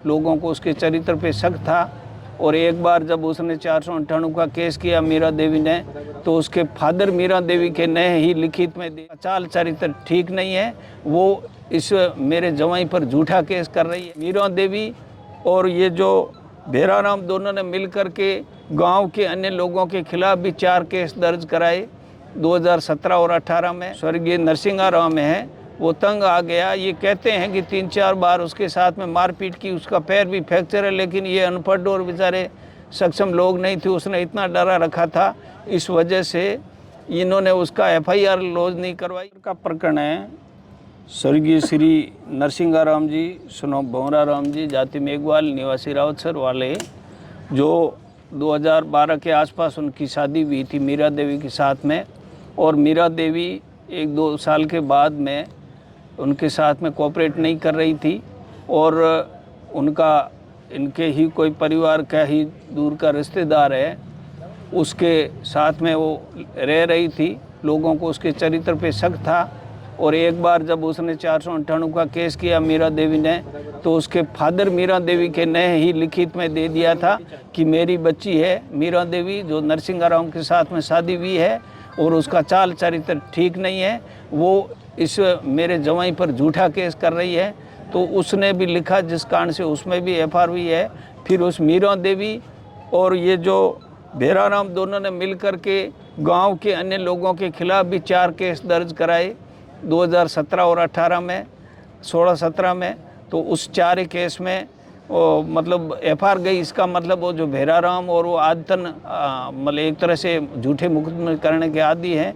लोगों को उसके चरित्र पे शक था और एक बार जब उसने 498 का केस किया मीरा देवी ने, तो उसके फादर मीरा देवी के ने ही लिखित में चाल चरित्र ठीक नहीं है, वो इस मेरे जवाई पर झूठा केस कर रही है। मीरा देवी और ये जो भेराराम दोनों ने मिलकर के गांव के अन्य लोगों के खिलाफ भी 4 केस दर्ज कराए 2017 और 18 में। स्वर्गीय नरसिंहाराम है, वो तंग आ गया। ये कहते हैं कि 3-4 बार उसके साथ में मारपीट की, उसका पैर भी फ्रैक्चर है, लेकिन ये अनपढ़ और बेचारे सक्षम लोग नहीं थे, उसने इतना डरा रखा था, इस वजह से इन्होंने उसका FIR लॉज नहीं करवाई। का प्रकरण है स्वर्गीय श्री नरसिंहाराम जी सुनो भंवराराम जी जाति मेघवाल निवासी रावतसर वाले, जो 2012 के आसपास उनकी शादी हुई थी मीरा देवी के साथ में, और मीरा देवी 1-2 साल के बाद में उनके साथ में कोऑपरेट नहीं कर रही थी और उनका इनके ही कोई परिवार का ही दूर का रिश्तेदार है, उसके साथ में वो रह रही थी। लोगों को उसके चरित्र पे शक था और एक बार जब उसने 498 का केस किया मीरा देवी ने, तो उसके फादर मीरा देवी के ने ही लिखित में दे दिया था कि मेरी बच्ची है मीरा देवी, जो नरसिंहाराम के साथ में शादी हुई है और उसका चाल चरित्र ठीक नहीं है, वो इस मेरे जवाई पर झूठा केस कर रही है। तो उसने भी लिखा, जिस कारण से उसमें भी FIR हुई है। फिर उस मीरा देवी और ये जो भेराराम दोनों ने मिलकर के गांव के अन्य लोगों के खिलाफ भी 4 केस दर्ज कराए 2017 और 18 में, 16-17 में। तो उस 4 केस में मतलब FIR गई। इसका मतलब वो जो भेराराम और वो आदतन मतलब एक तरह से झूठे मुकदमे करने के आदी हैं।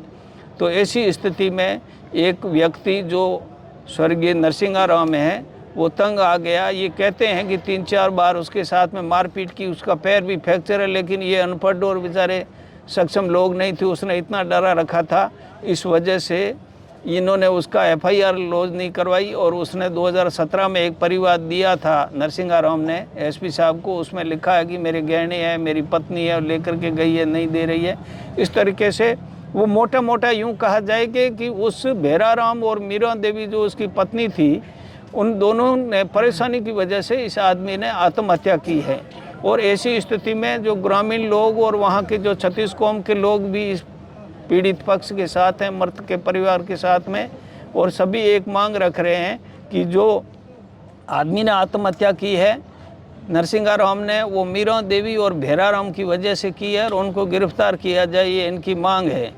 तो ऐसी स्थिति में एक व्यक्ति जो स्वर्गीय नरसिंहाराम है, वो तंग आ गया। ये कहते हैं कि 3-4 बार उसके साथ में मारपीट की, उसका पैर भी फ्रैक्चर है, लेकिन ये अनपढ़ और बेचारे सक्षम लोग नहीं थे, उसने इतना डरा रखा था, इस वजह से इन्होंने उसका FIR लॉज नहीं करवाई। और उसने 2017 में एक परिवाद दिया था नरसिंहाराम ने SP साहब को, उसमें लिखा है कि मेरे गहने हैं, मेरी पत्नी है, और लेकर के गई है, नहीं दे रही है। इस तरीके से वो मोटा मोटा यूँ कहा जाए कि उस भेराराम और मीरा देवी जो उसकी पत्नी थी, उन दोनों ने परेशानी की वजह से इस आदमी ने आत्महत्या की है। और ऐसी स्थिति में जो ग्रामीण लोग और वहाँ के जो 36 कौम के लोग भी इस पीड़ित पक्ष के साथ हैं, मृत के परिवार के साथ में, और सभी एक मांग रख रहे हैं कि जो आदमी ने आत्महत्या की है नरसिंहाराम ने, वो मीरा देवी और भेराराम की वजह से की है और उनको गिरफ्तार किया जाए, ये इनकी मांग है।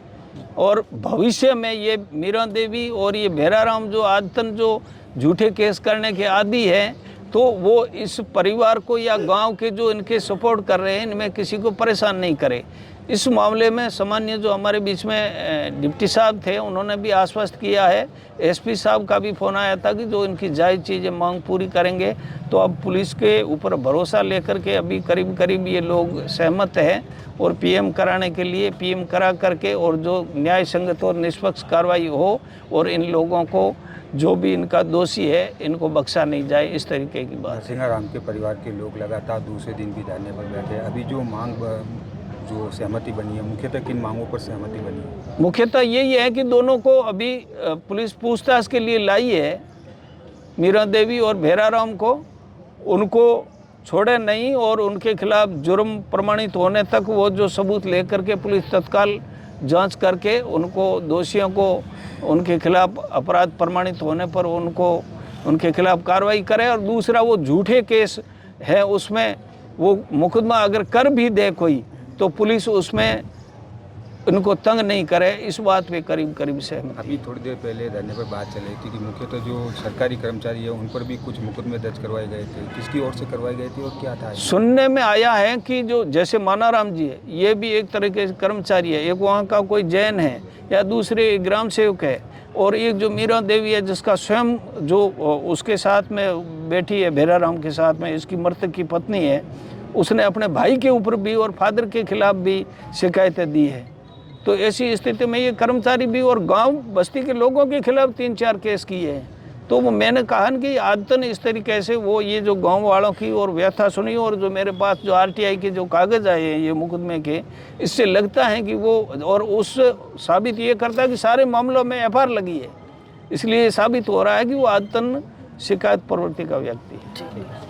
और भविष्य में ये मीरा देवी और ये भेराराम जो आदतन जो झूठे केस करने के आदी है, तो वो इस परिवार को या गांव के जो इनके सपोर्ट कर रहे हैं, इनमें किसी को परेशान नहीं करे। इस मामले में सामान्य जो हमारे बीच में डिप्टी साहब थे, उन्होंने भी आश्वस्त किया है। SP साहब का भी फ़ोन आया था कि जो इनकी जायज़ चीज़ें मांग पूरी करेंगे। तो अब पुलिस के ऊपर भरोसा लेकर के अभी करीब करीब ये लोग सहमत हैं और PM कराने के लिए PM करा करके, और जो न्याय संगत और निष्पक्ष कार्रवाई हो और इन लोगों को जो भी इनका दोषी है इनको बख्शा नहीं जाए, इस तरीके की बात। नरसिंहाराम के परिवार के लोग लगातार दूसरे दिन भी धरने पर बैठे। अभी जो मांग जो सहमति बनी है, मुख्यतः किन मांगों पर सहमति बनी है? मुख्यतः यही है कि दोनों को अभी पुलिस पूछताछ के लिए लाई है, मीरा देवी और भेराराम को, उनको छोड़े नहीं और उनके खिलाफ जुर्म प्रमाणित होने तक वो जो सबूत लेकर के पुलिस तत्काल जांच करके उनको दोषियों को उनके खिलाफ अपराध प्रमाणित होने पर उनको उनके खिलाफ कार्रवाई करे। और दूसरा, वो झूठे केस है, उसमें वो मुकदमा अगर कर भी दे कोई, तो पुलिस उसमें उनको तंग नहीं करे, इस बात पे करीब करीब सहमत। अभी थोड़ी देर पहले धरने पर बात चल रही थी कि मुख्यतः जो सरकारी कर्मचारी है उन पर भी कुछ मुकदमे दर्ज करवाए गए थे, किसकी ओर से करवाई गई थी और क्या था? सुनने में आया है कि जो जैसे मानाराम जी है, ये भी एक तरह के कर्मचारी है, एक वहाँ का कोई जैन है या दूसरे ग्राम सेवक है, और एक जो मीरा देवी है जिसका स्वयं जो उसके साथ में बैठी है भेराराम के साथ में, इसकी मृतक की पत्नी है, उसने अपने भाई के ऊपर भी और फादर के खिलाफ भी शिकायतें दी है। तो ऐसी स्थिति में ये कर्मचारी भी और गांव बस्ती के लोगों के खिलाफ 3-4 केस किए हैं। तो वो मैंने कहा कि आदतन इस तरीके से वो ये जो गांव वालों की और व्यथा सुनी, और जो मेरे पास जो RTI के जो कागज़ आए हैं ये मुकदमे के, इससे लगता है कि वो, और उस साबित ये करता है कि सारे मामलों में FIR लगी है, इसलिए साबित हो रहा है कि वो आदतन शिकायत प्रवृत्ति का व्यक्ति है।